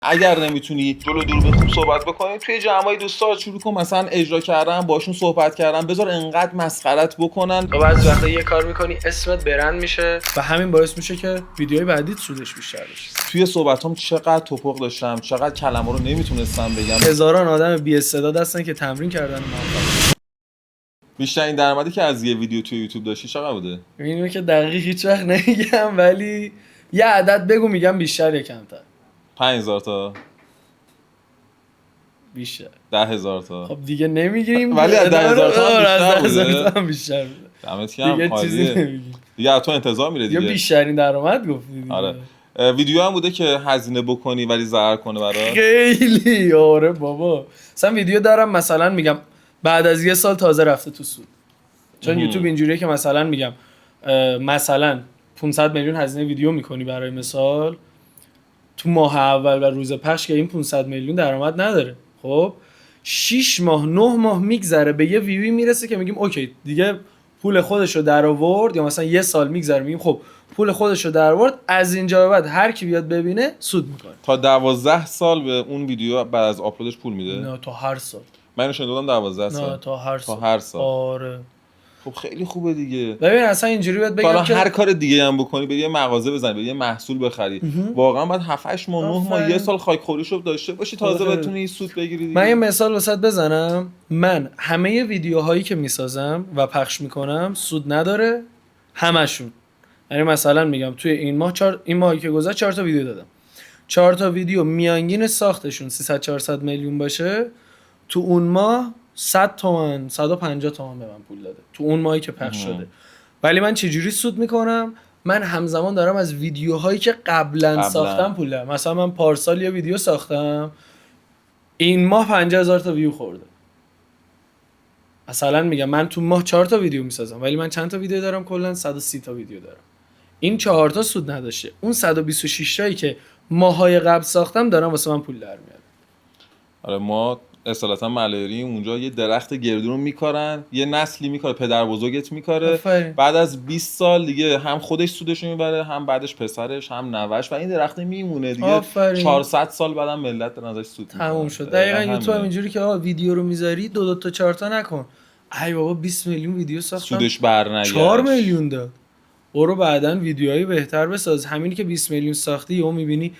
اگر نمیتونی جلو دوربین خوب صحبت بکنی، توی جمعای دوستا شروع کن مثلا اجرا کردن، باشون صحبت کردن، بذار انقدر مسخرت بکنن. تو بعضی وقتا یه کار میکنی اسمت برند میشه و همین باعث میشه که ویدیوهای بعدیت سودش بیشتر بشه. توی صحبتام چقدر توپق داشتم، چقدر کلمه رو نمیتونستم بگم. هزاران آدم بی استعداد هستن که تمرین کردن موفق. بیشترین درآمدی که از یه ویدیو توی یوتیوب داشتی چقدر بوده؟ اینو که دقیق هیچ وقت نمیگم، ولی یه عدد بگو میگم بیشتر یا کمتر. 5000 تا، بیشتر. 10000 تا. خب دیگه نمیگیریم، ولی از 10,000 تا هم بیشتر بوده. تا هم بیشتر بوده. دمت گرم، دیگه چیزی عالیه. نمیگیم. دیگه از تو انتظار میره یا دیگه. بیشترین درآمد گفتی دیگه. آره. ویدیو هم بوده که هزینه بکنی ولی ضرر کنه برات. خیلی آره بابا. مثلا ویدیو دارم مثلا میگم بعد از یه سال تازه رفته تو سود. چون یوتیوب اینجوریه که مثلا میگم مثلا 500 میلیون هزینه ویدیو میکنی برای مثال، تو ماه اول و روز پخش که این 500 میلیون درآمد نداره. خب 6 ماه 9 ماه میگذره به یه ویوی میرسه که میگیم اوکی دیگه پول خودشو در آورد، یا مثلا یه سال میگذره میگیم خب پول خودشو در آورد، از اینجا به بعد هر کی بیاد ببینه سود میکنه. تا 12 سال به اون ویدیو بعد از آپلودش پول میده؟ نه تا هر سال. من اینو شنیدم 12 سال. نه تا هر سال. تا هر سال. آره. خب خیلی خوبه دیگه. ببین اصلا اینجوری باید بگم حالا که هر کار دیگه هم بکنی، بری یه مغازه بزنی، بری یه محصول بخری، واقعا باید 7 8 ماه 9 ماه یه سال خاک خوریشو داشته باشی تازه بتونی سود بگیری دیگه. من یه مثال واسط بزنم. من همه ویدیوهایی که میسازم و پخش میکنم سود نداره، همشون. یعنی مثلا میگم توی این ماهی که گذشت 4 تا ویدیو دادم. 4 تا ویدیو میانگین ساختشون 300 400 میلیون باشه، تو اون ماه 100 تومن 150 تومن به من پول داده تو اون ماهی که پخش شده. ولی من چجوری سود میکنم؟ من همزمان دارم از ویدیوهایی که قبلا ساختم پول دارم. مثلا من پارسال یه ویدیو ساختم، این ماه 50,000 تا ویو خورده. مثلا میگم من تو ماه 4 تا ویدیو میسازم، ولی من چند تا ویدیو دارم؟ کلا 130 تا ویدیو دارم. این 4 تا سود نداشته، اون 126 تایی که ماهای قبل ساختم دارم واسه من پول در میاره. آره ما اصالتا ملایری اونجا یه درخت گردو رو میکارن، یه نسلی میکاره، پدر بزرگت میکاره، بعد از 20 سال دیگه هم خودش سودش میبره، هم بعدش پسرش، هم نوش، و این درخت میمونه دیگه. 400 سال بعدم ملت دارن ازش سود میکنن. تموم شد. دقیقاً یوتیوب هم اینجوری که ویدیو رو میذاری 2 تا 4 تا نکن. ای بابا 20 میلیون ویدیو ساختم، سودش برنگشت، 4 میلیون داد. برو بعدن ویدیوهای بهتر بساز. همینی که 20 میلیون ساختی یهو میبینی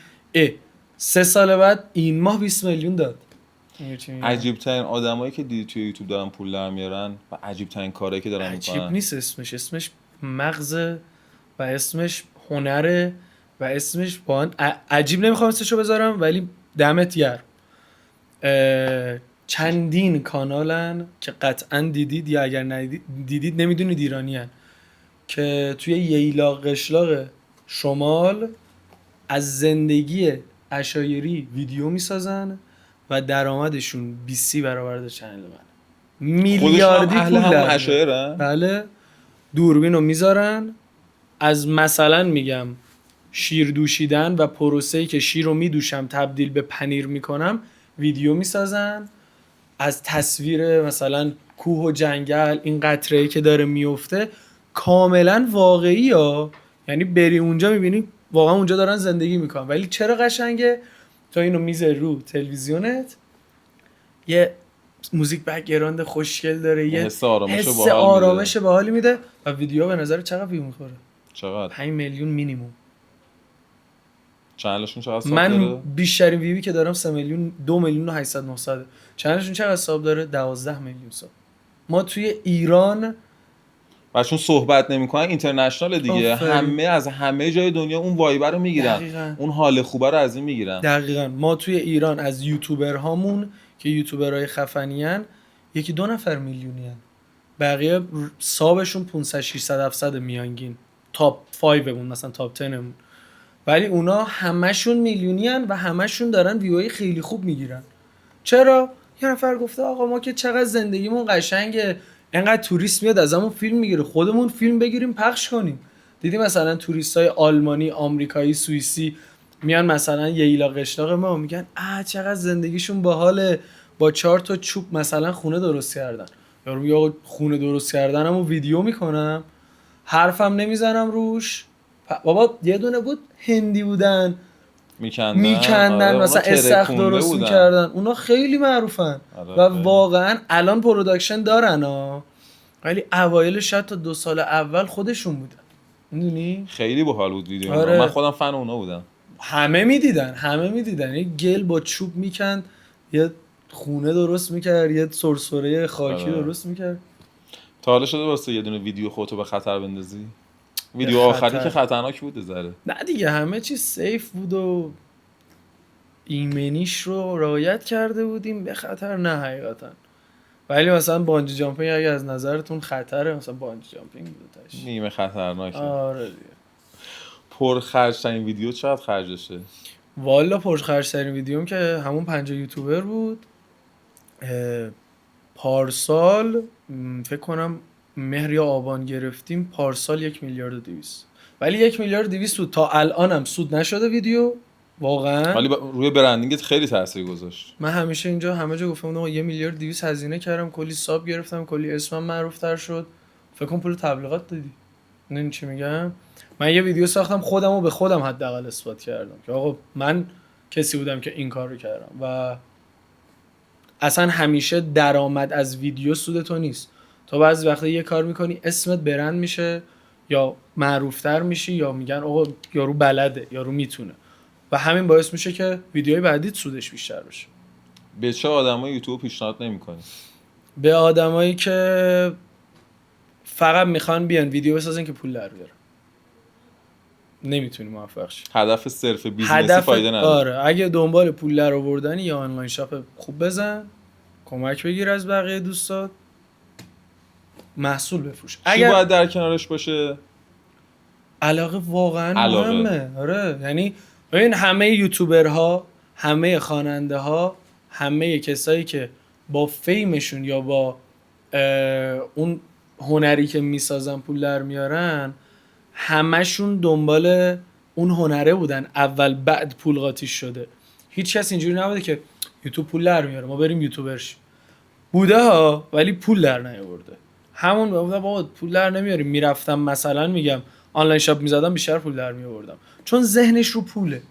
3 سال بعد این ماه 20 میلیون داد. عجیب ترین آدمایی که دیدی توی یوتیوب دارن پول در میارن و عجیب ترین کارهایی که دارن میکنن. عجیب نیست اسمش مغز و اسمش هنره و اسمش با عجیب نمیخوام اسمشو بذارم، ولی دمت گرم. چندین کانالن که قطعا دیدید، یا اگر ندیدید نمیدونید ایرانیان، که توی ییلاق قشلاق شمال از زندگی عشایری ویدیو میسازن و درآمدشون 20 برابر چنل من. میلیاردی پول در. بله. دوربین رو میذارن، از مثلا میگم شیر دوشیدن و پروسه‌ای که شیر رو میدوشم تبدیل به پنیر میکنم ویدیو میسازن، از تصویر مثلا کوه و جنگل، این قطره‌ای که داره میفته کاملا واقعی ها. یعنی بری اونجا میبینی واقعا اونجا دارن زندگی میکنن. ولی چرا قشنگه؟ تا اینو میذاری رو تلویزیونت، یه موزیک بک‌گراند خوشگل داره، یه حس آرامش باحالی میده و ویدیو به نظر چقدر ویو میخوره؟ چقدر؟ 5 میلیون مینیمم. چنلشون چقدر ساب من داره؟ بیشترین ویوی که دارم 3 میلیون 2 میلیون و 800 900. چنلشون چقدر ساب داره؟ 12 میلیون ساب. ما توی ایران و چون صحبت نمیکنن اینترنشنال دیگه، همه از همه جای دنیا اون وایبر رو میگیرن. دقیقا. اون حال خوبه رو از این میگیرن. دقیقاً. ما توی ایران از یوتیوبر هامون که یوتیوبرای خفنیان 1-2 نفر میلیونین، بقیه سابشون 500 600 700 میانگین، تاپ 5 مون مثلا تاپ 10 مون، ولی اونا همشون میلیونین و همشون دارن ویوهای خیلی خوب میگیرن. چرا؟ یه نفر گفته آقا ما که چقدر زندگیمون قشنگه، انقدر توریست میاد ازمون فیلم میگیره، خودمون فیلم بگیریم پخش کنیم. دیدی مثلا توریستای آلمانی، آمریکایی، سوئیسی میان مثلا ییلاق قشلاق ما میگن چقدر زندگیشون باحاله، با 4 تا چوب مثلا خونه درست کردن. یارو میگه آقا خونه درست کردنمو ویدیو میکنم، حرفم نمیزنم روش. بابا یه دونه بود هندی بودن، میکندن مثلا استخ درست میکردن. اونا خیلی معروفن و واقعا الان پروداکشن دارن ولی اوایل شاید تا 2 سال اول خودشون بودن. میدونی خیلی باحال بود ویدیو. من خودم فن اونا بودم. همه میدیدن یه گل با چوب میکند، یه خونه درست میکرد، یه سرسره خاکی درست میکرد. تا حالا شده واسه یه دونه ویدیو خودتو به خطر بندازی؟ ویدیو آخری که خطرناک بود ذره. نه دیگه همه چیز سیف بود و ایمنیش رو رعایت کرده بودیم، به خطر نه حقیقتا. ولی مثلا بانجی جامپینگ اگه از نظرتون خطره، مثلا بانجی جامپینگ بودش نیمه خطرناکه. آره دیگه. پرخرج‌ترین ویدیو چقدر خرجشه؟ والا پرخرج‌ترین ویدیوم که همون 50 یوتیوبر بود. پارسال فکر کنم مهر یا آبان گرفتیم، پارسال 1 میلیارد و 200. ولی 1 میلیارد و 200 بود. تا الانم سود نشده ویدیو واقعا. ولی روی برندینگت خیلی تاثیر گذاشت. من همیشه اینجا همه جا گفتم 1 میلیارد و 200 هزینه کردم، کلی ساب گرفتم، کلی اسمم معروف‌تر شد. فکر کنم پول تبلیغات دادی. نه چی میگم؟ من یه ویدیو ساختم خودمو به خودم حداقل اثبات کردم که آقا من کسی بودم که این کارو کردم. و اصلا همیشه درآمد از ویدیو سود تو نیست. تو بعضی وقتا یه کار میکنی اسمت برند میشه یا معروفتر میشی یا میگن آقا یارو بلده، یارو میتونه، و همین باعث میشه که ویدیوهای بعدیت سودش بیشتر بشه. به چه آدمای یوتیوب پیشنهاد نمیکنی؟ به آدمایی که فقط میخوان بیان ویدیو بسازن که پول در بیارن. نمیتونی موفق شی. هدف صرف بیزنسی فایده نداره. آره، اگه دنبال پول در آوردنی یا آنلاین شاپ خوب بزن، کمک بگیر از بقیه دوستات، محصول بفروش. چی باید در کنارش باشه؟ علاقه واقعا مهمه. آره، یعنی ببین همه یوتیوبرها، همه خواننده ها، همه کسایی که با فیمشون یا با اون هنری که میسازن پول در میارن، همشون دنبال اون هنره بودن اول، بعد پول قاطیش شده. هیچ کس اینجوری نبوده که یوتیوب پول در میاره ما بریم یوتیوبر شیم. بوده ها، ولی پول در نیاورده. همون بوده بابا پول در نمیاریم، میرفتم مثلا میگم آنلاین شاپ میزدم بیشتر پول در میآوردم، چون ذهنش رو پوله،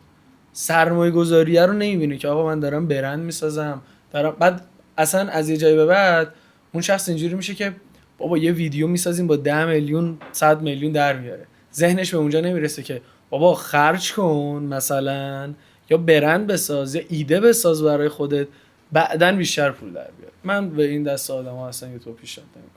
سرمایه گذاریه رو نمیبینه که آقا من دارم برند میسازم بعد اصلا از یه جایی به بعد اون شخص اینجوری میشه که بابا یه ویدیو میسازیم با 10 میلیون 100 میلیون در میاره. ذهنش به اونجا نمیرسه که بابا خرج کن مثلا، یا برند بساز، یا ایده بساز برای خودت، بعدن بیشتر پول در بیار. من به این دست آدم‌ها اصلا یوتیوب پیشنهاد نمیکنم.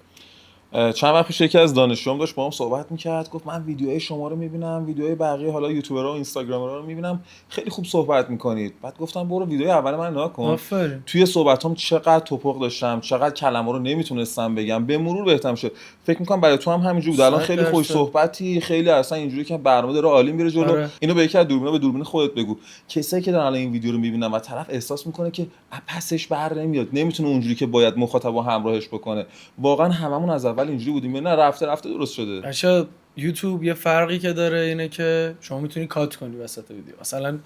چند وقت پیش یکی از دانشجوام داشت با هم صحبت میکرد، گفت من ویدیوهای شما رو میبینم، ویدیوهای بقیه حالا یوتیوبرها و اینستاگرامرها رو میبینم، خیلی خوب صحبت میکنید. بعد گفتم برو ویدیوی اول من نگاه کن. توی صحبتام چقدر توپق داشتم، چقدر کلمه رو نمیتونستم بگم، به مرور بهترم شد. فکر میکنم برای تو هم همینجوری بود. الان خیلی خوش صحبتی، خیلی اصلا اینجوری که برنامه داره عالی میره جلو. اینو به یکی از دوربینا به دوربین خودت بگو. کسایی که دارن الان این ویدیو رو میبینن و طرف احساس میکنه که پسش بر نمیاد، نمیتونه اونجوری که باید مخاطبو همراهش بکنه. واقعا هممون از اول اینجوری بودیم، نه رفته درست شده. اصلا یوتیوب یه فرقی که داره اینه که شما میتونی کات کنی وسط ویدیو. مثلا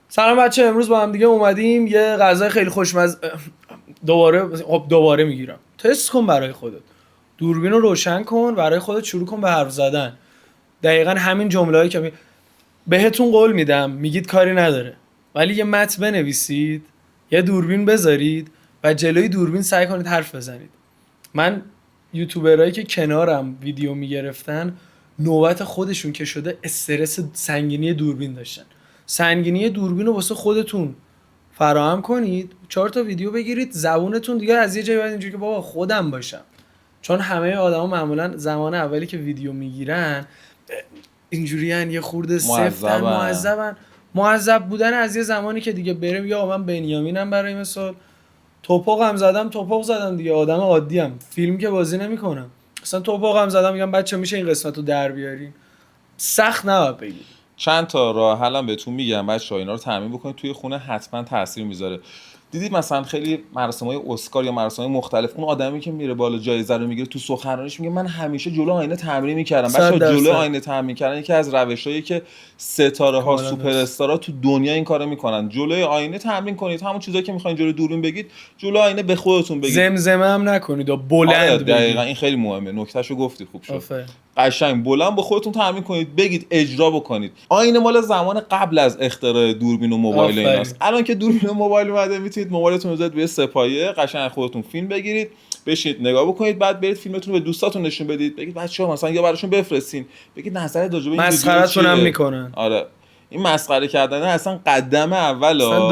سلام بچه، امروز با هم دیگه اومدیم یه غذای خیلی خوشمزه، دوباره میگیرم، تست کن برای خودت، دوربین رو روشن کن، برای خودت شروع کن به حرف زدن. دقیقاً همین جمله‌ای که بهتون قول میدم میگید کاری نداره، ولی یه متن بنویسید، یه دوربین بذارید و جلوی دوربین سعی کنید حرف بزنید. من یوتیوبرایی که کنارم ویدیو میگرفتن، نوبت خودشون که شده استرس سنگینی دوربین داشتن. سنگینی دوربین رو واسه خودتون فراهم کنید، 4 تا ویدیو بگیرید، زبونتون دیگه از یه جایی بعد اینجوری که بابا خودم باشم. چون همه آدما معمولا زمان اولی که ویدیو میگیرن اینجوریان، یه خورده سفتن، معذب بودن از یه زمانی که دیگه بریم یا من بنیامینم برای مثال توپق زدم دیگه، آدم عادی ام، فیلم که بازی نمیکنم، اصلا توپق زدم میگم بچه میشه این قسمت رو در بیارین، سخت نباید بگید. چند تا راه حلم بهتون میگم بچه‌ها، اینا رو تمرین بکنید توی خونه، حتما تاثیر میذاره. دیدید مثلا خیلی مراسم‌های اسکار یا مراسم‌های مختلف، اون آدمی که میره بالا جایزه رو میگیره تو سخنرانیش میگه من همیشه جلو آینه تمرین میکردم. بچه‌ها جلو آینه تمرین کردن یکی از روشایی که ستاره ها سوپر استارا تو دنیا این کارو میکنن. جلوی آینه تمرین کنید، همون چیزایی که میخواین جلوی دوربین بگید جلو آینه به خودتون بگید. زمزمه هم نکنید و بلند بگید. دقیقاً این خیلی مهمه، نکتهشو گفتی، خوب شد. قشنگ بلند با خودتون تمرین کنید، بگید، اجرا بکنید. آینه مال زمان قبل از اختراع دوربین و موبایل ایناست. الان که دوربین و موبایل اومده میتونید موبایلتون رو بذارید روی سه‌پایه، قشنگ خودتون فیلم بگیرید، بشینید نگاه بکنید، بعد برید فیلمتون رو به دوستاتون نشون بدید، بگید بچه‌ها مثلا یا براشون بفرستین، بگید نظرت راجع به این مسخره‌تون هم میکنن. آره این مسخره کردن اصلا قدم اوله. اصلا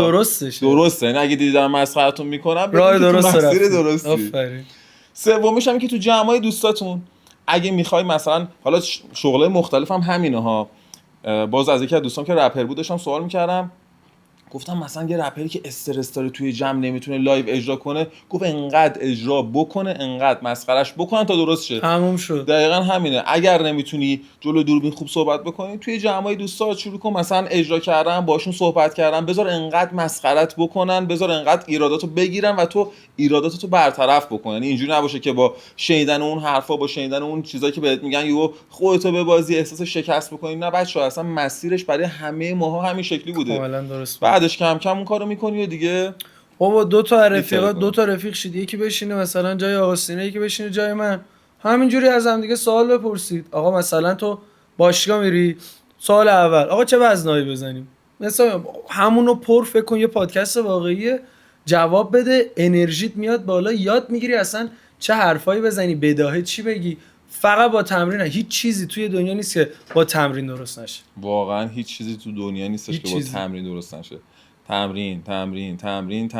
درسته. یعنی اگه دیدن مسخره‌تون میکنن راه درستی. آفرین. سومیش هم که تو جمعای دوستاتون اگه میخوای مثلا حالا شغلای مختلف هم همینه ها. باز از یکی از دوستام که رپر بود داشتم سوال میکردم، گفتم مثلا یه رپری که استرس داره توی جمع نمیتونه لایو اجرا کنه، گفت انقدر اجرا بکنه، انقدر مسخرهش بکنن تا درست شه. تموم شد. دقیقاً همینه. اگر نمیتونی جلو دوربین خوب صحبت بکنی، توی جمعای دوستات شروع کن مثلا اجرا کردن، باشون صحبت کردن، بذار انقدر مسخرت بکنن، بذار انقدر ایراداتو بگیرن و تو ایراداتو برطرف بکن. یعنی اینجوری نباشه که با شنیدن اون حرفا، با شنیدن اون چیزایی که بهت میگن یهو خودتو ببازی، احساس شکست بکنی. نه بچه‌ها، اصلا مسیرش برای همه ماها همین شکلی بوده. کاملا درست. بعدش کم کم اون کارو میکنی و دیگه بابا دو تا رفیق شید، یکی بشینه مثلا جای آقا سینه، یکی بشینه جای من، همینجوری از هم دیگه سوال بپرسید. آقا مثلا تو باشگاه میری، سوال اول آقا چه وزنایی بزنیم، مثلا همونو فکر کن یه پادکست واقعیه، جواب بده، انرژیت میاد بالا، یاد میگیری اصلا چه حرفایی بزنی، بداهه چی بگی. فقط با تمرین. هیچ چیزی توی دنیا نیست که با تمرین درست نشه. واقعا هیچ چیزی تو دنیا نیستش که با تمرین درست نشه. تمرین.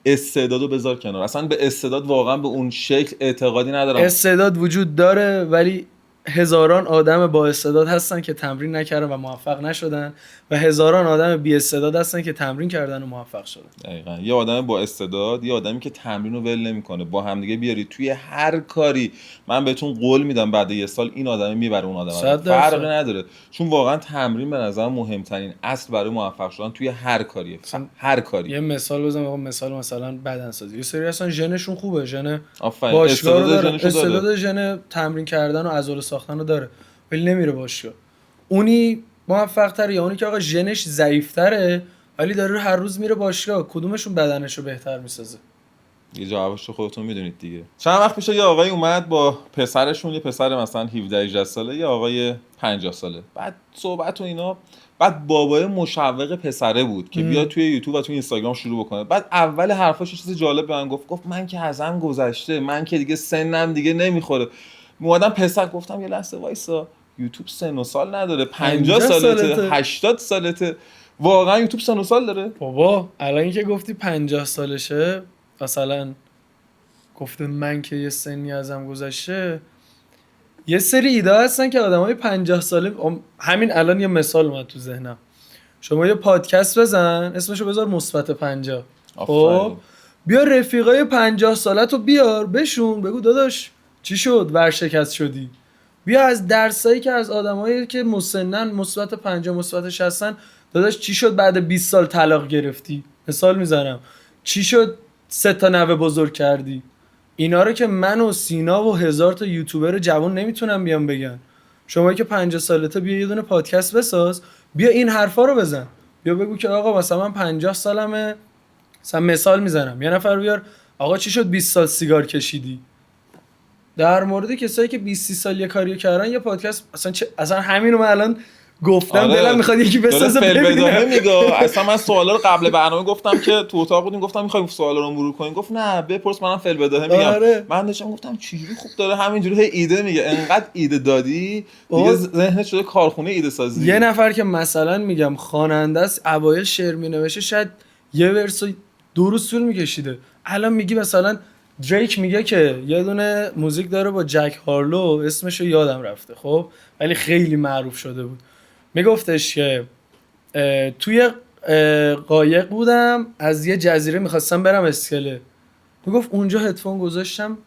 استعدادو بذار کنار. اصلا به استعداد واقعا به اون شکل اعتقادی ندارم. استعداد وجود داره، ولی هزاران آدم با استعداد هستن که تمرین نکردن و موفق نشدن و هزاران آدم بی استعداد هستن که تمرین کردن و موفق شدن. دقیقاً. یه آدم با استعداد، یه آدمی که تمرین رو ول نمیکنه، با هم دیگه بیاری توی هر کاری، من بهتون قول میدم بعد یه سال این آدمی میبره اون آدم. فرقی نداره، چون واقعا تمرین به نظر مهمترین اصل برای موفق شدن توی هر کاریه. هر کاری. یه مثال بزنم، مثلا بدنسازی. یه سری اصلا ژنشون خوبه، ژن باشگاه استعداد ژن تمرین کردن و عضله ساختن رو داره، ولی نمیره باشگاه. اونی موفق تره یا اونی که آقا ژنش ضعیف تره ولی داره هر روز میره باشگاه؟ کدومشون بدنشو بهتر میسازه؟ یه جوابشو خودتون میدونید دیگه. چند وقت پیش یه آقای اومد با پسرشون، یه پسر مثلا 17 18 ساله، یه آقای 50 ساله، بعد صحبت و اینا، بعد بابای مشوق پسره بود که بیاد توی یوتیوب و توی اینستاگرام شروع بکنه. بعد اول حرفاش چیز جالب به من گفت من که ازم گذشته، من که دیگه سنم دیگه نمیخوره. اومدم پسر گفتم یه لحظه وایسا، یوتیوب سن و سال نداره، 50 سالته، 80 سالته، واقعا یوتیوب سن و سال داره؟ بابا الان که گفتی 50 سالشه، مثلا گفته من که یه سنی ازم گذشته، یه سری ایده هستن که آدمای 50 ساله، همین الان یه مثال اومد تو ذهنم، شما یه پادکست بزن اسمشو بذار مثبت 50، خب بیا رفیقای 50 سالتو بیار بشون بگو داداش چی شد ورشکست شدی، بیا از درسایی که از آدمایی که مسنن مثبت 50 مثبت 60 داداش چی شد بعد 20 سال طلاق گرفتی، مثال میزنم، چی شد 3 تا نوه بزرگ کردی. اینا رو که من و سینا و 1000 تا یوتیوبر جوان نمیتونن بیان بگن. شما که 50 سالته بیا یه دونه پادکست بساز، بیا این حرفا رو بزن، بیا بگو که آقا مثلا من 50 سالمه، مثلا مثال میزنم، یه نفر بیار آقا چی شد 20 سال سیگار کشیدی. در مورد کسایی که 20 سال یه کاریو کردن یه پادکست، اصلا همینو من الان گفتم. آره. دلم میخواد یکی بسازه ببینم. اصلا من سوالا رو قبل برنامه گفتم که تو اتاق بودیم، گفتم میخوایم سوالا رو مرور کنیم، گفت نه بپرس منم فعل بداهه میگم. آره. من داشتم گفتم چجوری خوب داره همینجوری ایده میگه، انقدر ایده دادی دیگه ذهنت شده کارخونه ایده سازی. یه نفر که مثلا میگم خواننده است، اوایل شعر مینوشه، شاید یه ورس 2 روز طول میکشیده، الان میگی مثلا دریک میگه که یه دونه موزیک داره با جک هارلو، اسمشو یادم رفته خب ولی خیلی معروف شده بود، میگفتش که توی قایق بودم از یه جزیره میخواستم برم اسکله، میگفت اونجا هدفون گذاشتم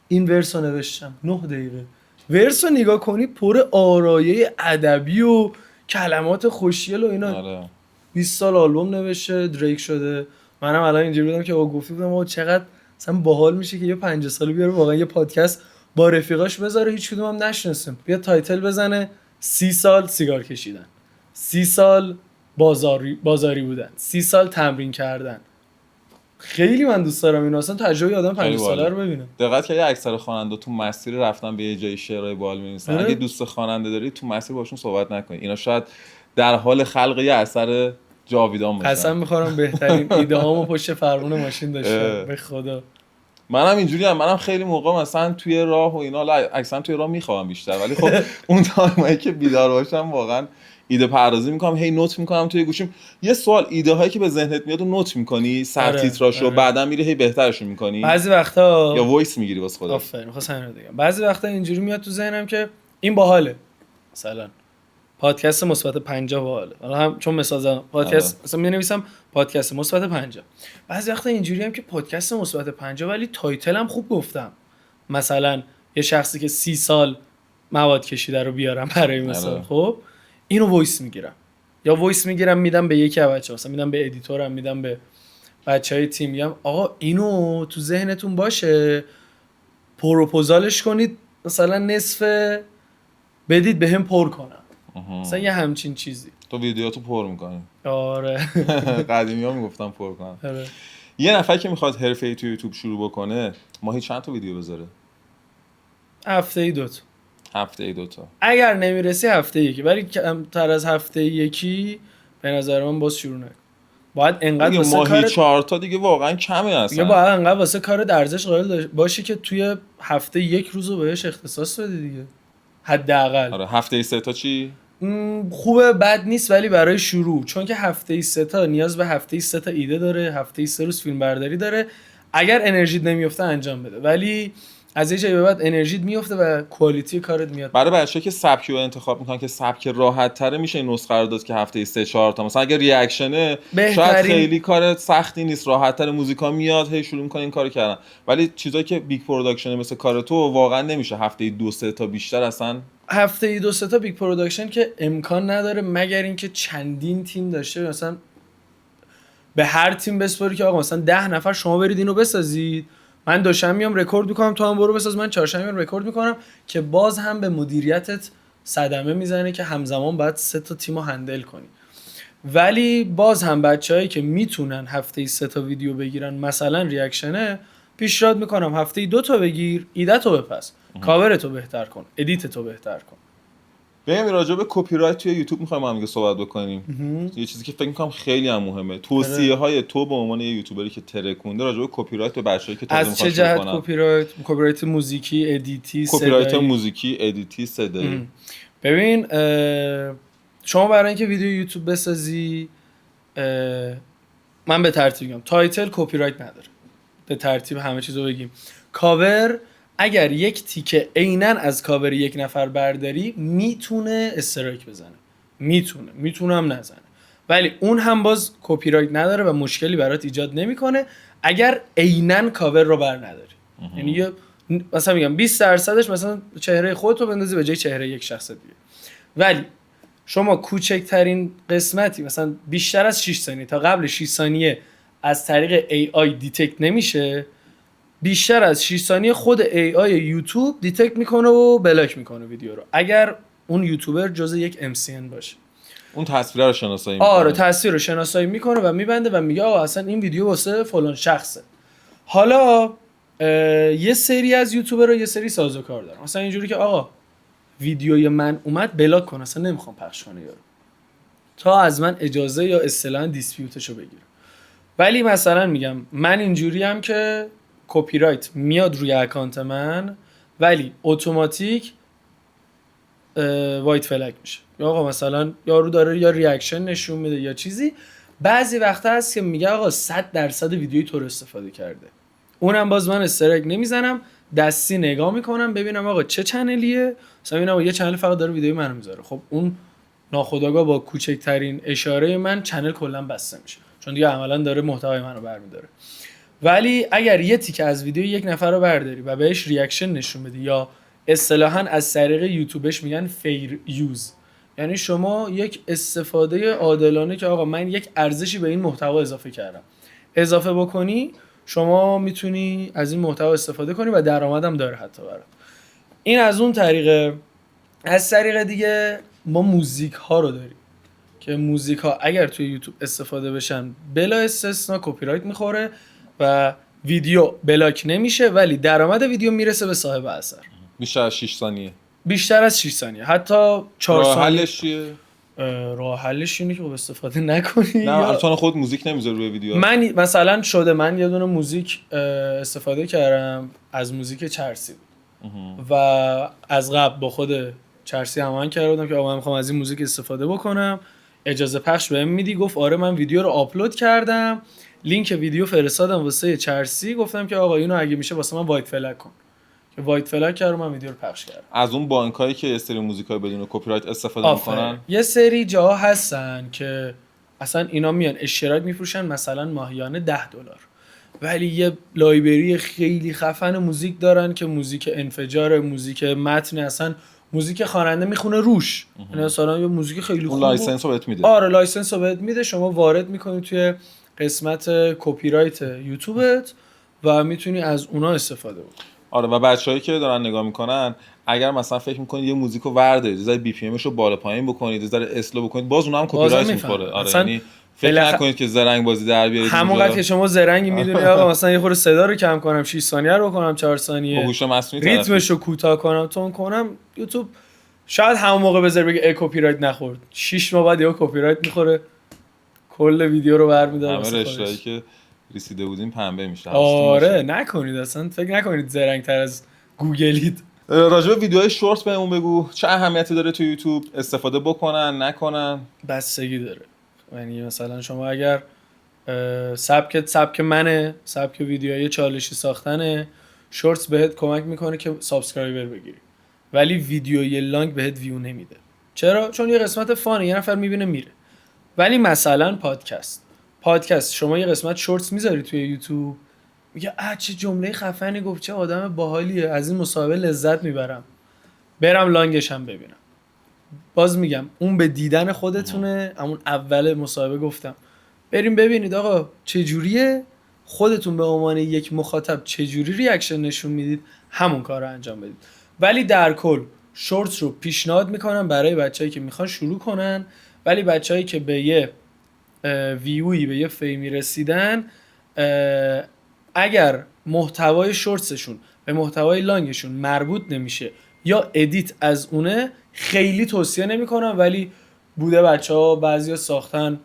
این ورسو نوشتم 9 دقیقه. ورسو نگاه کنی پر آرایه ادبی و کلمات خوشگل و اینا. آره. 20 سال آلبوم نوشته، دریک شده. منم الان اینجوری بودم که با گفتی بودم چقدر مثلا باحال میشه که یه 50 ساله بیاره واقعا یه پادکست با رفیقاش بذاره، هیچ کدوم هم نشناسیم، بیا تایتل بزنه 30 سال سیگار کشیدن، 30 سال بازاری بودن، 30 سال تمرین کردن. خیلی من دوست دارم اینو، اصلا تجربه آدم 50 ساله رو ببینم. دقت کردی اکثر خواننده تو مسیر رفتن به یه جای شعرهای بال می‌نویسن. اگه دوست خواننده داری تو مسیر باشون صحبت نکنی، اینا شاید در حال خلق یه اثر جاویدان باشن. قسم می‌خورم بهترین ایده‌هامو پشت فرمون ماشین داشتم به خدا. منم اینجوریام، منم خیلی موقع مثلا توی راه و اینا اکثرا توی راه میخوام بیشتر، ولی خب اون تایمایی که بیدار باشم واقعا ایده پردازی میکنم، هی نوت میکنم توی گوشیم. یه سوال، ایده هایی که به ذهنت میاد و نوت میکنی سر تیتراشو، بعدا میری هی بهترشون میکنی؟ بعضی وقتا یا وایس میگیری واسه خودت؟ آفرین، می‌خواستم اینو بگم. بعضی وقتا اینجوری میاد تو ذهنم که این باحاله، مثلا پادکست مثبت 50 باحاله، حالا هم چون مثلا زدم پادکست مثلا می‌نویسم پادکست مثبت 50. بعضی وقتا اینجوری هم که پادکست مثبت 50 ولی تایتلم خوب گفتم، مثلا یه شخصی که 30 سال مواد کشیده رو بیارم برای مثال، خب اینو وایس میگیرم، یا وایس میگیرم میدم به یکی از بچه‌ها، مثلا میدم به ادیتورم، میدم به بچهای تیم، میگم آقا اینو تو ذهنتون باشه، پروپوزالش کنید، مثلا نصف بدید بهم پر کنم، مثلا یه همچین چیزی. تو ویدیوهاتو پر میکنی؟ آره. قدیمی‌ها میگفتم پر کنم. یه نفر که میخواد حرفه‌ای تو یوتیوب شروع بکنه ماهی چند تا ویدیو بذاره؟ هفته‌ای 2 تا. هفته‌ای 2 تا. اگر نمیرسی هفته یکی، ولی کمتر از هفته یکی به نظر من باز شروع نکن. باید انقدر واسه ماهی 4 تا دیگه واقعا کمه اصلا. دیگه باید انقدر واسه کار ارزش قائل باشی که توی هفته یک روزو بهش اختصاص بدی دیگه. حداقل. آره هفته 3 تا چی؟ خوبه، بد نیست، ولی برای شروع، چون که هفته 3 تا نیاز به هفته 3 تا ایده داره، هفته 3 روز فیلم برداری داره. اگر انرژیت نمیفته انجام بده، ولی از یه جایی به بعد انرژیت میفته و کوالیتی کارت میاد. برای بچه‌ها که سبکی رو انتخاب میکنن که سبک راحت تره، میشه این نسخه رو داد که هفته 3-4 تا، مثلا اگه ریاکشنه شاید خیلی کار سختی نیست، راحت تر، موزیکا میاد هی شروع میکنه این کارو کردن، ولی چیزایی که بیگ پروداکشن مثل کار تو واقعا نمیشه هفته 2-3 تا بیشتر، اصلا هفته 2-3 تا بیگ پروداکشن که امکان نداره، مگر اینکه چندین تیم داشته، مثلا به هر تیم بسپاری که آقا مثلا 10 نفر شما برید اینو بسازید، من دوشنبه میام رکورد میکنم، تو هم برو بساز، من چهارشنبه میام رکورد میکنم، که باز هم به مدیریتت صدمه میزنه که همزمان باید 3 تا تیمو هندل کنی. ولی باز هم بچه‌هایی که میتونن هفته 3 تا ویدیو بگیرن، مثلا ریاکشنه، پیشنهاد میکنم هفته 2 تا بگیر، ایده‌تو بپس، کاورتو بهتر کن، ادیتتو بهتر کن. بریم راجع به کپی رایت توی یوتیوب می‌خوایم هم دیگه صحبت بکنیم. یه چیزی که فکر می‌کنم خیلی هم مهمه، توصیه‌های تو به عنوان یه یوتیوبری که ترکونده راجع به کپی رایت به بچه‌ای که تازه می‌خوان شروع کنن. از چه جهت کپی رایت موزیکی، ادیتی، کپی رایت موزیکی، ادیتی، صدایی. ببین شما برای اینکه ویدیو یوتیوب بسازی، من به ترتیب میگم، تایتل کپی رایت نداره، به ترتیب همه چیزو بگیم. کاور، اگر یک تیکه عیناً از کاور یک نفر برداری میتونه استرایک بزنه، میتونم نزنه، ولی اون هم باز کپی رایت نداره و مشکلی برات ایجاد نمیکنه اگر عیناً کاور رو بر نداری. یعنی مثلا میگم 20% مثلا چهره خودت رو بندازی به جای چهره یک شخص دیگه، ولی شما کوچکترین قسمتی، مثلا بیشتر از 6 ثانیه تا قبل 6 ثانیه از طریق AI دیتکت نمیشه، بیشتر از 6 ثانیه خود AI یوتیوب دیتکت میکنه و بلاک میکنه ویدیو رو، اگر اون یوتیوبر جزء یک MCN باشه. اون تصویر رو شناسایی میکنه. آره تصویر رو شناسایی میکنه و میبنده و میگه آقا اصلا این ویدیو واسه فلان شخصه. حالا یه سری از یوتیوبرها یه سری سازوکار دارن، مثلا اینجوری که آقا ویدیوی من اومد بلاک کن، اصلا نمیخوام پخش کنه یارو، تا از من اجازه یا اصطلاحاً دیسپیوتشو بگیره. ولی مثلا میگم من اینجوری هم که کپی رایت میاد روی اکانت من، ولی اتوماتیک وایت فلگ میشه، یا آقا مثلا یارو داره یا ریاکشن نشون میده یا چیزی. بعضی وقتا هست که میگه آقا 100% ویدیوی تو رو استفاده کرده، اونم باز من استرایک نمیزنم، دستی نگاه میکنم ببینم آقا چه چنلیه، مثلا ببینم یه چنل فقط داره ویدیوی منو میذاره، خب اون ناخودآگاه با کوچکترین اشاره من چنل کلا بسته میشه، چون دیگه عملا داره محتوای منو برمی‌داره. ولی اگر یه تیکه از ویدیو یک نفر رو برداری و بهش ریاکشن نشون بدی، یا اصطلاحاً از طریق یوتیوبش میگن فیر یوز، یعنی شما یک استفاده عادلانه که آقا من یک ارزشی به این محتوا اضافه کردم، اضافه بکنی، شما میتونی از این محتوا استفاده کنی و درآمدم داره حتی برات. این از اون طریقه. از طریق دیگه ما موزیک ها رو داریم که موزیک ها اگر توی یوتیوب استفاده بشن بلا استثنا کپی رایت میخوره، و ویدیو بلاک نمیشه ولی درآمد ویدیو میرسه به صاحب اثر. بیشتر از 6 ثانیه. بیشتر از 6 ثانیه، حتی 4 ثانیه. راه حلش چیه؟ راه حلش اینه که استفاده نکنی. نه البته خود موزیک نمیذاره روی ویدیو. من مثلا شده من یه دونه موزیک استفاده کردم از موزیک چرسی و از قبل با خود چرسی هماهنگ کرده بودم که آقا من میخوام از این موزیک استفاده بکنم، اجازه پخش بهم میدی؟ گفت آره. من ویدیو رو آپلود کردم، لینک ویدیو فرستادم واسه چرسی، گفتم که آقا اینو اگه میشه واسه من وایت فلگ کن، که وایت فلگ کردم، من ویدیو رو پخش کردم. از اون بانکایی که استری موزیکای بدون کپی رایت استفاده میکنن، یه سری جاها هستن که اصلا اینا میان اشتراک میفروشن مثلا ماهیانه $10، ولی یه لایبرری خیلی خفن موزیک دارن که موزیک انفجار، موزیک متن، اصلا موزیک خواننده میخونه روش، یعنی مثلا یه موزیک خیلی خوب، لایسنس رو بهت میده. آره لایسنس رو بهت میده، شما وارد میکنی توی قسمت کپی رایت یوتیوبت و میتونی از اونا استفاده بکنی. آره و بچه‌هایی که دارن نگاه میکنن اگر مثلا فکر میکنید یه موزیکو وردارید، یه ذره بی پی امش رو بالا پایین بکنید، یه ذره اسلو بکنید، باز اونها هم کپی رایت میخوره. آره یعنی فکر نکنید که زرنگ بازی در بیارید. همونقدر که شما زرنگی میدونی آقا مثلا یه خورده صدا رو کم کنم، 6 ثانیه رو کنم 4 ثانیه، با هوش مصنوعی ریتمش رو کوتاه کنم، تون کنم، یوتیوب شاید همون موقع بذاره بگه کپی رایت نخورد، 6 ماه بعد یهو کپی رایت میخوره، کل ویدیو رو برمی‌داره واسه خودش. همه رشته‌ای که رسیده بودیم پنبه میشه. آره نکنید، اصلا فکر نکنید زرنگ‌تر از گوگلید. راجع به ویدیوهای شورت بهمون بگو، چه اهمیتی داره تو یوتیوب؟ استفاده بکنن نکنن؟ بستگی داره. یعنی مثلا شما اگر سبک منه، سبک ویدیوهای چالشی ساختنه، شورتس بهت کمک میکنه که سابسکرایبر بگیری، ولی ویدیوی لانگ بهت ویو نمیده. چرا؟ چون یه قسمت فانه، یه نفر میبینه میره. ولی مثلا پادکست شما یه قسمت شورتس میذاری توی یوتیوب، میگه چه جمله خفنی گفت، چه آدم باحالیه، از این مصاحبه لذت میبرم، برم لانگش هم ببینم. باز میگم اون به دیدن خودتونه. همون اول مصاحبه گفتم بریم ببینید آقا چجوریه، خودتون به عنوان یک مخاطب چجوری ریاکشن نشون میدید، همون کار رو انجام بدید. ولی در کل شورتس رو پیشنهاد میکنم برای بچه‌ای که میخوان شروع کنن، ولی بچه‌ای که به یه ویوی، به یه فیمی رسیدن، اگر محتوای شورتسشون به محتوای لانگشون مربوط نمیشه یا ادیت از اونه، خیلی توصیه نمیکنم. ولی بوده بچه‌ها بعضیا ساختن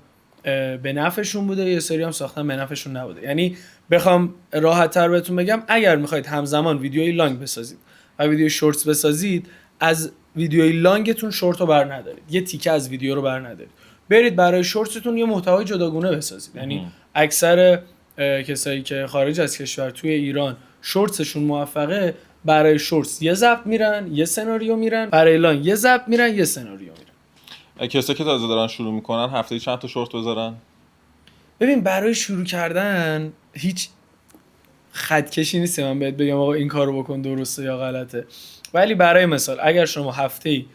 به نفعشون بوده، یه سری هم ساختن به نفعشون نبوده. یعنی بخوام راحت تر بهتون بگم، اگر میخواید همزمان ویدیوی لانگ بسازید و ویدیوی شورتس بسازید، از ویدیوی لانگتون شورت رو بر ندارید، یه تیکه از ویدیو رو بر ندارید، برید برای شورتستون یه محتوای جداگونه بسازید. یعنی اکثر کسایی که خارج از کشور توی ایران شورتسشون موفقه، برای شورتس یه ضبط میرن، یه سناریو میرن، برای لانگ یه ضبط میرن، یه سناریو میرن. کسایی که تازه دارن شروع میکنن هفته‌ای چند تا شورت بذارن؟ ببین برای شروع کردن هیچ خطکشی نیست من بهت بگم آقا این کارو بکن درسته یا غلطه، ولی برای مثال اگر شما هفته‌ای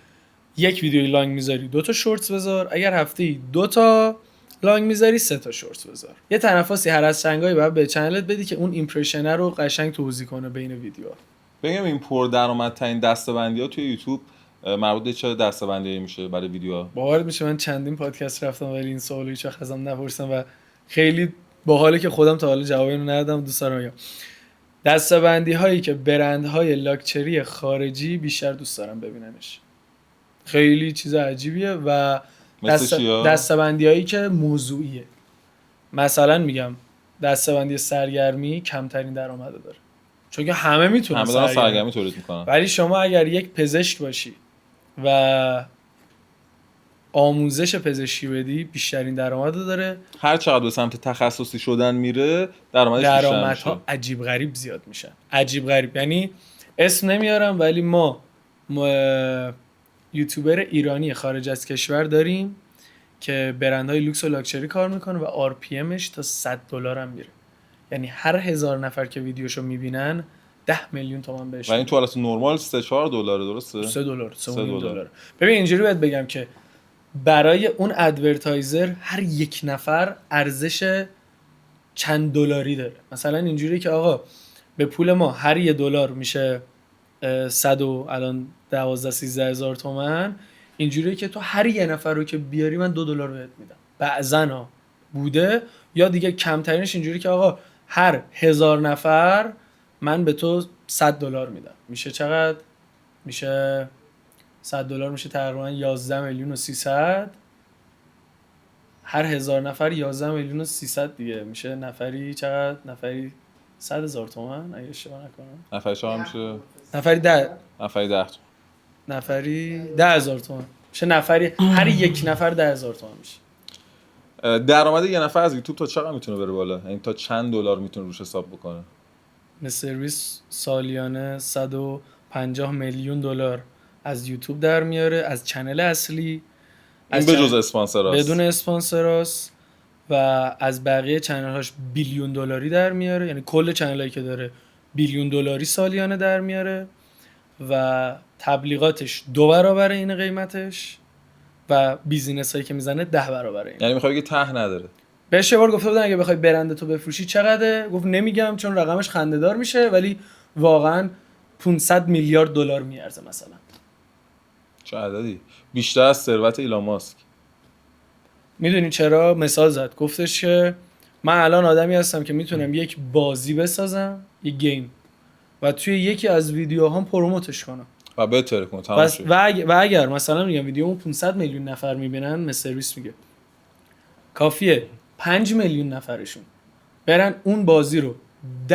یک ویدیوی لانگ میذاری 2 تا شورتس بذار، اگر هفته‌ای 2 تا لانگ میذاری 3 تا شورتس بذار. یه تنفسی هر از چنگایی بعد به چنلت بدی که اون ایمپرشن رو قشنگ توضیح کنه بین ویدیوها. بگم این پر درآمدترین دسته‌بندی‌ها توی یوتیوب مربوط به چه دسته‌بندی میشه برای ویدیوها؟ باور میشه من چندین پادکست رفتم ولی این سوالو هیچ وقت ازم نپرسیدم و خیلی باحاله که خودم تا حالا جوابی رو ندادم. دوست دارم بگم دسته‌بندی هایی که برندهای لاکچری خارجی بیشتر دوست دارم ببیننش. خیلی چیز عجیبیه. و دسته‌بندی هایی که موضوعیه. مثلا میگم دسته‌بندی سرگرمی کمترین درآمد داره، چون که همه میتونن سرگرمی تولید میکنن. ولی شما اگر یک پزشک باشی و آموزش پزشکی بدی، بیشترین درآمد داره. هر چقدر به سمت تخصصی شدن میره درآمدها عجیب غریب زیاد میشن. عجیب غریب یعنی اسم نمیارم، ولی ما یوتیوبر ایرانی خارج از کشور داریم که برندهای لوکس و لاکچری کار میکنه و آر پی امش تا $100 هم میره. یعنی هر 1000 نفر که ویدیوشو میبینن 10 میلیون تومان بهش. و این تو حالت نرمال $3-4 درسته؟ $3 ببین اینجوری باید بگم که برای اون ادورتایزر هر یک نفر ارزش چند دلاری داره. مثلا اینجوری که آقا به پول ما هر $1 میشه 100 و الان 12-13 هزار تومان. اینجوریه که تو هر یه نفر رو که بیاری من $2 بهت میدم. بعضنا بوده یا دیگه کمترینش اینجوری که آقا هر 1000 نفر من به تو $100 میدم. میشه چقدر؟ میشه $100 میشه تقریبا 11,300,000. هر 1000 نفر 11,300,000 دیگه میشه نفری چقدر؟ نفری 100,000 تومان اگه اشتباه نکنم. نفری چقدر میشه؟ نفری 10 نفری 10 تومن. نفری 10,000 تومان میشه. نفری هر یک نفر 10,000 تومان میشه. درآمد یه نفر از یوتیوب تا چقدر میتونه بره بالا؟ یعنی تا چند دلار میتونه روش حساب بکنه؟ سرویس سالیانه 150 میلیون دلار از یوتیوب در میاره، از چنل اصلی، این به جز اسپانسراست، بدون اسپانسراست، و از بقیه چنل هاش بیلیون دلاری در میاره. یعنی کل چنل هایی که داره بیلیون دلاری سالیانه در میاره و تبلیغاتش 2 برابر این قیمتش و بیزینس هایی که میزنه 10 برابر این. یعنی میخوای بگی ته نداره؟ بهش یه بار گفته بودن اگه بخوای برند تو بفروشی چقدره، گفت نمیگم چون رقمش خنده‌دار میشه، ولی واقعا 500 میلیارد دلار میارزه مثلا. چه عددی؟ بیشتر از ثروت ایلان ماسک. میدونی چرا؟ مثال زد، گفتش که من الان آدمی هستم که میتونم یک بازی بسازم، یک گیم، و توی یکی از ویدیوهام پروموتش کنم و بهتره کنم تمام شد. و اگر مثلا میگم ویدیومو 500 میلیون نفر میبینن، مثل سرویس میگه کافیه 5 میلیون نفرشون برن اون بازی رو $10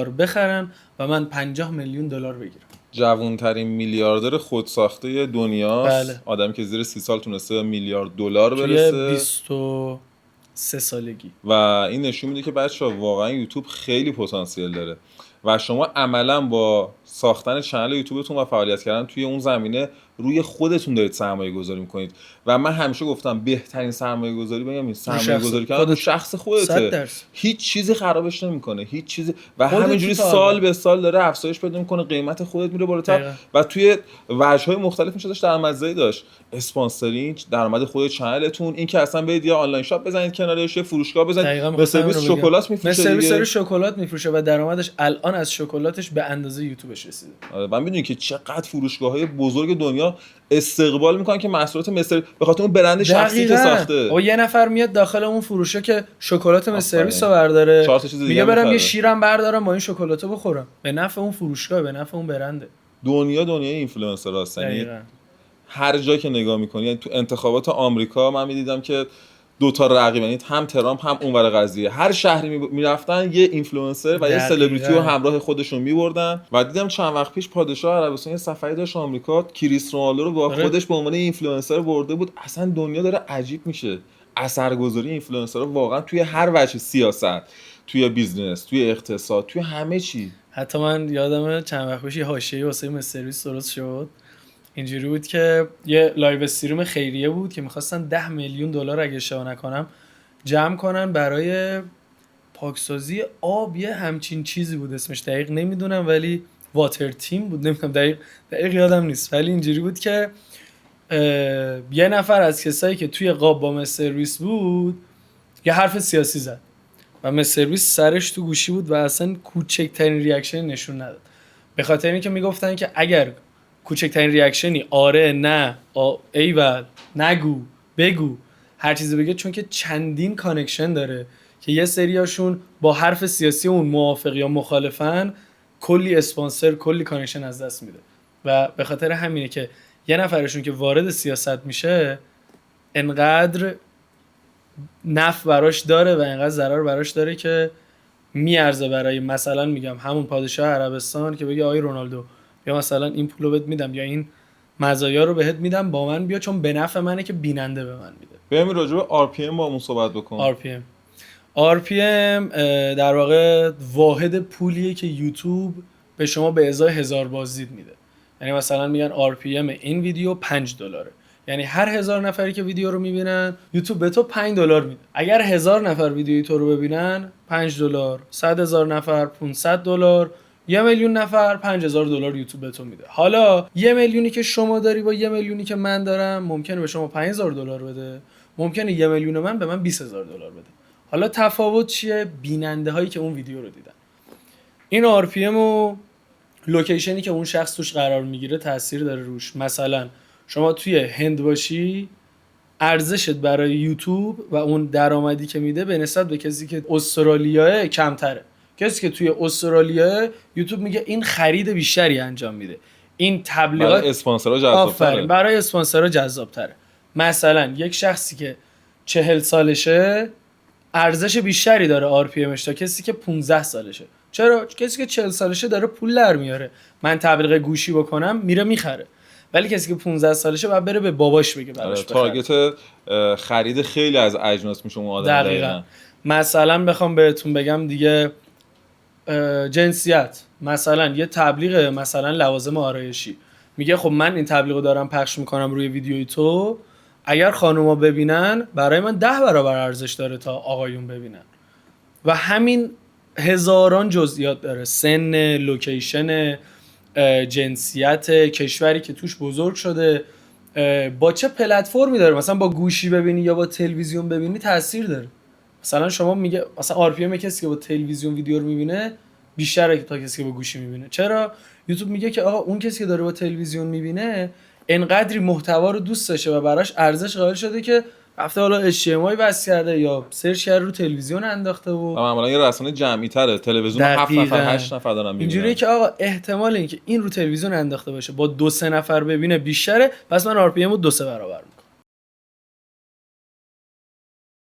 بخرن و من 50 میلیون دلار بگیرم. جوانترین میلیاردر خودساخته دنیاست. بله. آدمی که زیر 30 سال تونسته به میلیارد دلار برسه توی 23 سالگی. و این نشون میده که بچه‌ها واقعا یوتیوب خیلی پتانسیل داره و شما عملاً با ساختن چنل یوتیوبتون و فعالیت کردن توی اون زمینه روی خودتون دارید سرمایه گذاری میکنید و من همیشه گفتم بهترین سرمایه گذاری بگم این سرمایه گذاری کردن رو شخص خودته. هیچ چیزی خرابش نمیکنه، هیچ چیزی، و همینجوری سال به سال داره افزایش پیدا میکنه، قیمت خودت میره بالاتر و توی وجه‌های مختلف میشه داشت درآمدزایی داشت، اسپانسرینگ، درآمد خود چنلتون، این که اصلا برید یه آنلاین شاپ بزنید کنارش، یه فروشگاه بزنید، به سرویس شکلات میفروشه دیگه. سرویس شکلات میفروشه و درآمدش الان از شکلاتش به اندازه یوتیوبش رسیده. من میدونی که چقدر فروشگاه‌های بزرگ دنیا استقبال میکنن که محصولات مستر به خاطر اون برند شخصی که ساخته. و یه نفر میاد داخل اون فروشه که شکلات مسترویس رو برداره، میگه برم یه شیرم بردارم با این شکلاتو بخورم، به نفع اون فروشگاه، به نفع اون برنده. دنیای اینفلوئنسراست. یعنی هر جا که نگاه میکنی، یعنی تو انتخابات آمریکا من میدیدم که دو تا رقیب، یعنی هم ترامپ هم اونور قضیه، هر شهری میرفتن یه اینفلوئنسر و یه سلبریتی رو همراه خودشون میبردن و دیدم چند وقت پیش پادشاه عربستان یه سفری داشت آمریکا، کریس رونالدو رو با خودش به عنوان اینفلوئنسر برده بود. اصلا دنیا داره عجیب میشه. اثرگذاری اینفلوئنسرها واقعا توی هر وجه، سیاست، توی بیزنس، توی اقتصاد، توی همه چی. حتی من یادمه چند وقت پیش یه حاشیه‌ای واسه مسترویس درست شد، اینجوری بود که یه لایو استریم خیریه بود که می‌خواستن 10 میلیون دلار اگه اشتباه نکنم جمع کنن برای پاکسازی آب، یه همچین چیزی بود اسمش، دقیق نمیدونم ولی واتر تیم بود، نمیدونم دقیق یادم نیست، ولی اینجوری بود که یه نفر از کسایی که توی قاب با مسترویس بود یه حرف سیاسی زد و مسترویس سرش تو گوشی بود و اصلا کوچکترین ریاکشن نشون نداد، به خاطر اینکه میگفتن که اگر کوچکترین ریاکشنی آره نه ایول نگو بگو هر چیزی بگه، چون که چندین کانکشن داره که یه سریاشون با حرف سیاسی اون موافق یا مخالفن، کلی اسپانسر کلی کانکشن از دست میده و به خاطر همینه که یه نفرشون که وارد سیاست میشه انقدر نفع براش داره و انقدر ضرر براش داره که میارزه برای مثلا میگم همون پادشاه عربستان که بگه آی رونالدو یا مثلا این پولو بهت میدم یا این مزایا رو بهت میدم با من بیا، چون به نفع منه که بیننده به من میده. بیایم راجع به RPM با همون صحبت بکنیم. RPM در واقع واحد پولیه که یوتیوب به شما به ازای 1000 بازدید میده. یعنی مثلا میگن RPM این ویدیو $5، یعنی هر 1000 نفری که ویدیو رو میبینن یوتیوب به تو $5 میده. اگر 1000 نفر ویدیوی تو رو ببینن $5، 100,000 نفر $500، 1 میلیون نفر $5000 یوتیوب به تو میده. حالا 1 میلیونی که شما داری با 1 میلیونی که من دارم ممکنه به شما $5000 بده، ممکنه 1 میلیون من به من $20000 بده. حالا تفاوت چیه؟ بیننده هایی که اون ویدیو رو دیدن. این RPM و لوکیشنی که اون شخص توش قرار میگیره تاثیر داره روش. مثلا شما توی هند باشی، ارزشت برای یوتیوب و اون درآمدی که میده به نسبت به کسی که استرالیاه کمتره. کسی که توی استرالیا یوتیوب میگه این خرید بیشتری انجام میده، این تبلیغات برای اسپانسرها جذاب‌تره. برای اسپانسرها جذاب‌تره. مثلا یک شخصی که 40 سالشه ارزش بیشتری داره آر پی امش تا کسی که 15 سالشه. چرا؟ کسی که 40 سالشه داره پول در میاره، من تبلیغ گوشی بکنم میره میخره، ولی کسی که 15 سالشه باید بره به باباش بگه براش بخره. تارگت خرید خیلی از اجناس میشه اون آدم. دقیقاً. مثلا بخوام بهتون بگم دیگه، جنسیت، مثلا یه تبلیغ مثلا لوازم آرایشی میگه خب من این تبلیغو دارم پخش میکنم روی ویدیوی تو، اگر خانوما ببینن برای من 10 برابر ارزش داره تا آقایون ببینن. و همین هزاران جزئیات داره، سن، لوکیشن، جنسیت، کشوری که توش بزرگ شده، با چه پلتفرمی داره، مثلا با گوشی ببینی یا با تلویزیون ببینی تاثیر داره. مثلا شما میگه مثلا آر پی ام کسی که با تلویزیون ویدیو رو میبینه بیشتره تا کسی که با گوشی میبینه. چرا؟ یوتیوب میگه که آقا اون کسی که داره با تلویزیون میبینه انقدری محتوا رو دوست داشته و براش ارزش قائل شده که رفته حالا HDMI بس کرده یا سرچ کرده رو تلویزیون انداخته و معمولا یه رسانه جمعی تره، تلویزیون 7 نفر 8 نفر دارن میبینن. اینجوریه که آقا احتمال اینکه این رو تلویزیون انداخته باشه با 2-3 نفر ببینه بیشتره، پس من آر پی ام رو 2-3 برابر